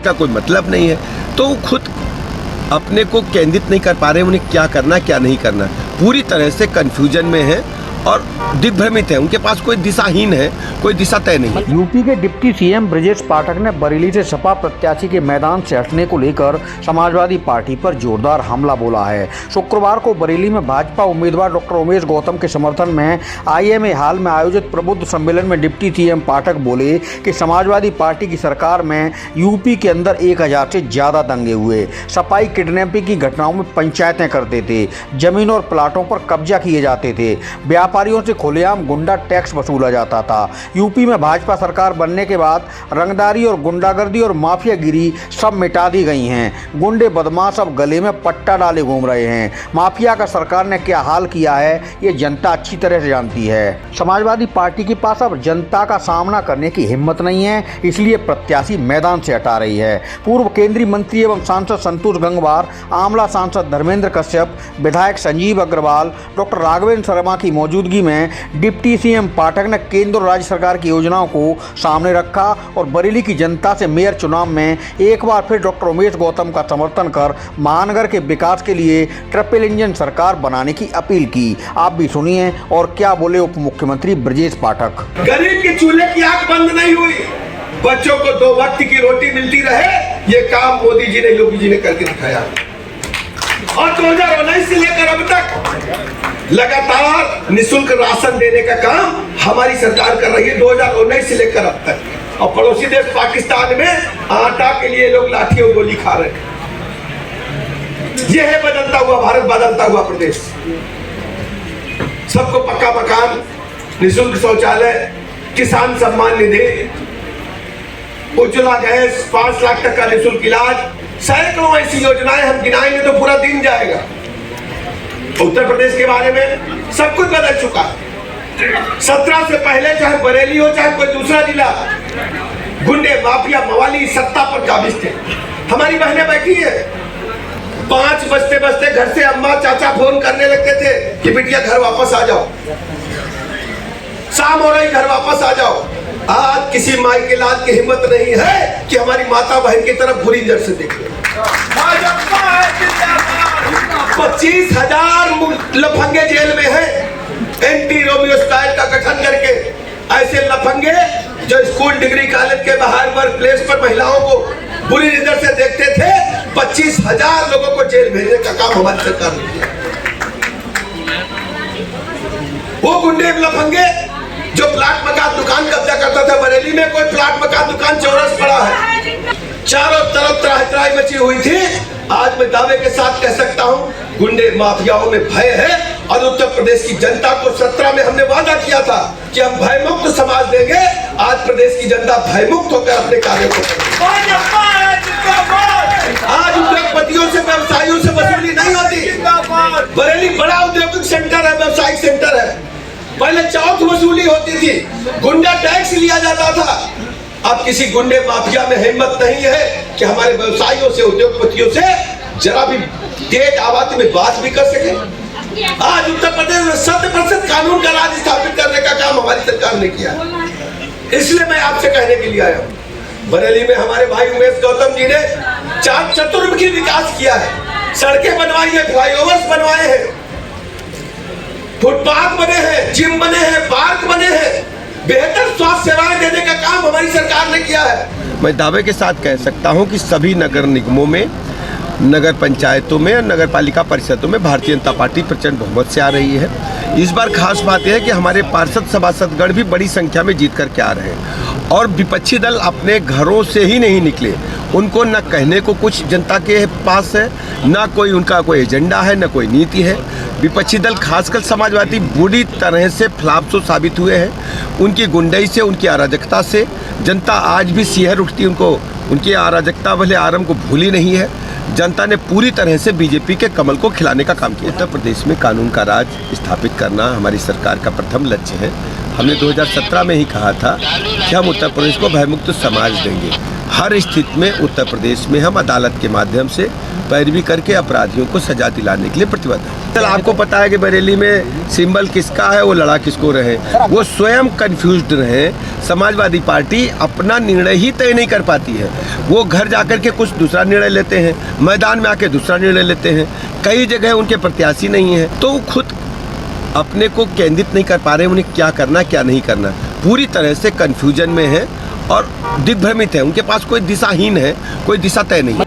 का कोई मतलब नहीं है, तो वो खुद अपने को केंद्रित नहीं कर पा रहे, उन्हें क्या करना क्या नहीं करना, पूरी तरह से कन्फ्यूजन में है और दिग्भ्रमित है। उनके पास कोई दिशाहीन है, कोई दिशा तय नहीं है। यूपी के डिप्टी सीएम ब्रजेश पाठक ने बरेली से सपा प्रत्याशी के मैदान से हटने को लेकर समाजवादी पार्टी पर जोरदार हमला बोला है। शुक्रवार को बरेली में भाजपा उम्मीदवार डॉक्टर उमेश गौतम के समर्थन में IMA हाल में आयोजित प्रबुद्ध सम्मेलन में डिप्टी सीएम पाठक बोले कि समाजवादी पार्टी की सरकार में यूपी के अंदर 1000 से ज्यादा दंगे हुए, सपाई किडनैपिंग की घटनाओं में पंचायतें करते थे, जमीन और प्लाटों पर कब्जा किए जाते थे, व्यापारियों से खुलेआम गुंडा टैक्स वसूला जाता था। यूपी में भाजपा सरकार बनने के बाद रंगदारी और गुंडागर्दी और माफियागिरी सब मिटा दी गई हैं। गुंडे बदमाश अब गले में पट्टा डाले घूम रहे हैं। माफिया का सरकार ने क्या हाल किया है ये जनता अच्छी तरह से जानती है। समाजवादी पार्टी के पास अब जनता का सामना करने की हिम्मत नहीं है, इसलिए प्रत्याशी मैदान से हटा रही है। पूर्व केंद्रीय मंत्री एवं सांसद संतोष गंगवार, आमला सांसद धर्मेंद्र कश्यप, विधायक संजीव अग्रवाल, डॉक्टर राघवेंद्र शर्मा की मौजूदगी में डिप्टी सीएम पाठक ने केंद्र और राज्य सरकार की योजनाओं को सामने रखा और बरेली की जनता से मेयर चुनाव में एक बार फिर डॉक्टर उमेश गौतम का समर्थन कर महानगर के विकास के लिए ट्रिपल इंजन सरकार बनाने की अपील की। आप भी सुनिए और क्या बोले उप मुख्यमंत्री ब्रजेश पाठक। गरीब के चूल्हे की आंख बंद नहीं हुई, बच्चों को 2 वक्त की रोटी मिलती रहे, ये काम मोदी जी ने, योगी जी ने करके दिखाया। और 2019 से लेकर अब तक लगातार निःशुल्क राशन देने का काम हमारी सरकार कर रही है, 2019 से लेकर अब तक। और पड़ोसी देश पाकिस्तान में आटा के लिए लोग लाठी और गोली खा रहे हैं। यह है बदलता हुआ भारत, बदलता हुआ प्रदेश। सबको पक्का मकान, निःशुल्क शौचालय, किसान सम्मान निधि, उज्ज्वला गैस, 5 लाख तक का निःशुल्क इलाज, सैकड़ों ऐसी योजनाएं हम गिनाएंगे तो पूरा दिन जाएगा। उत्तर प्रदेश के बारे में सब कुछ बदल चुका है। 17 से पहले चाहे बरेली हो चाहे कोई दूसरा जिला, गुंडे माफिया मवाली सत्ता पर काबिज थे। हमारी बहनें बैठी है, 5 बजते बजते घर से अम्मा चाचा फोन करने लगते थे कि बिटिया घर वापस आ जाओ, शाम हो रही घर वापस आ जाओ। आज किसी माई के लाल की हिम्मत नहीं है कि हमारी माता बहन की तरफ बुरी नजर से देखे। 25,000 लफंगे जेल में हैं, एंटी रोमियो स्टाइल का गठन करके। ऐसे लफंगे जो स्कूल डिग्री कॉलेज के बाहर वर्क प्लेस पर महिलाओं को बुरी नजर से देखते थे, 25,000 लोगों को जेल भेजने का काम हमारी सरकार ने किया। वो गुंडे लफंगे जो प्लाट मकान दुकान कब्जा करता था, बरेली में कोई प्लाट मकान दुकान चौरस पड़ा है, चारों तरफ त्राही मची हुई थी। आज मैं दावे के साथ कह सकता हूं, गुंडे माफियाओं में भय है। और उत्तर प्रदेश की जनता को 17 में हमने वादा किया था कि हम भयमुक्त समाज देंगे। आज प्रदेश की जनता भयमुक्त होकर अपने कार्यों को करेगी। आज उद्योगपतियों से, व्यवसायियों से वसूली नहीं होती। बरेली बड़ा औद्योगिक सेंटर है, व्यवसायिक सेंटर है। पहले चौथ वसूली होती थी, गुंडा टैक्स लिया जाता था। अब किसी गुंडे माफिया में हिम्मत नहीं है कि हमारे व्यवसायियों से, उद्योगपतियों से जरा भी तेज आवाज में बात भी कर सके। आज उत्तर प्रदेश में 100% कानून का राज स्थापित करने का काम हमारी सरकार ने किया। इसलिए मैं आपसे कहने के लिए आया हूँ, बरेली में हमारे भाई उमेश गौतम जी ने 4 चतुर्मुखी विकास किया है। सड़कें बनवाई है, फ्लाईओवर्स बनवाए हैं, फुटपाथ बने हैं, जिम बने हैं, पार्क बने हैं, बेहतर स्वास्थ्य सेवाएं देने का काम हमारी सरकार ने किया है। मैं दावे के साथ कह सकता हूं कि सभी नगर निगमों में, नगर पंचायतों में और नगर पालिका परिषदों में भारतीय जनता पार्टी प्रचंड बहुमत से आ रही है। इस बार खास बात यह है कि हमारे पार्षद सभासदगण भी बड़ी संख्या में जीत करके आ रहे हैं और विपक्षी दल अपने घरों से ही नहीं निकले। उनको न कहने को कुछ जनता के पास है, न कोई उनका कोई एजेंडा है, न कोई नीति है। विपक्षी दल खासकर समाजवादी बुरी तरह से फ्लापसो साबित हुए हैं। उनकी गुंडई से, उनकी अराजकता से जनता आज भी सिहर उठती, उनकी अराजकता वाले आरंभ को भूली नहीं है। जनता ने पूरी तरह से बीजेपी के कमल को खिलाने का काम किया। उत्तर प्रदेश में कानून का राज स्थापित करना हमारी सरकार का प्रथम लक्ष्य है। हमने 2017 में ही कहा था कि हम उत्तर प्रदेश को भयमुक्त समाज देंगे। हर स्थिति में उत्तर प्रदेश में हम अदालत के माध्यम से पैरवी करके अपराधियों को सजा दिलाने के लिए प्रतिबद्ध हैं। चल आपको पता है कि बरेली में सिंबल किसका है, वो लड़ा किसको रहे, वो स्वयं कंफ्यूज्ड रहे। समाजवादी पार्टी अपना निर्णय ही तय नहीं कर पाती है, वो घर जाकर के कुछ दूसरा निर्णय लेते हैं, मैदान में आके दूसरा निर्णय लेते हैं। कई जगह उनके प्रत्याशी नहीं है, तो वो खुद अपने को केंद्रित नहीं कर पा रहे, उन्हें क्या करना क्या नहीं करना, पूरी तरह से कंफ्यूजन में है और दिग्भ्रमित है। उनके पास कोई दिशाहीन है, कोई दिशा तय नहीं है।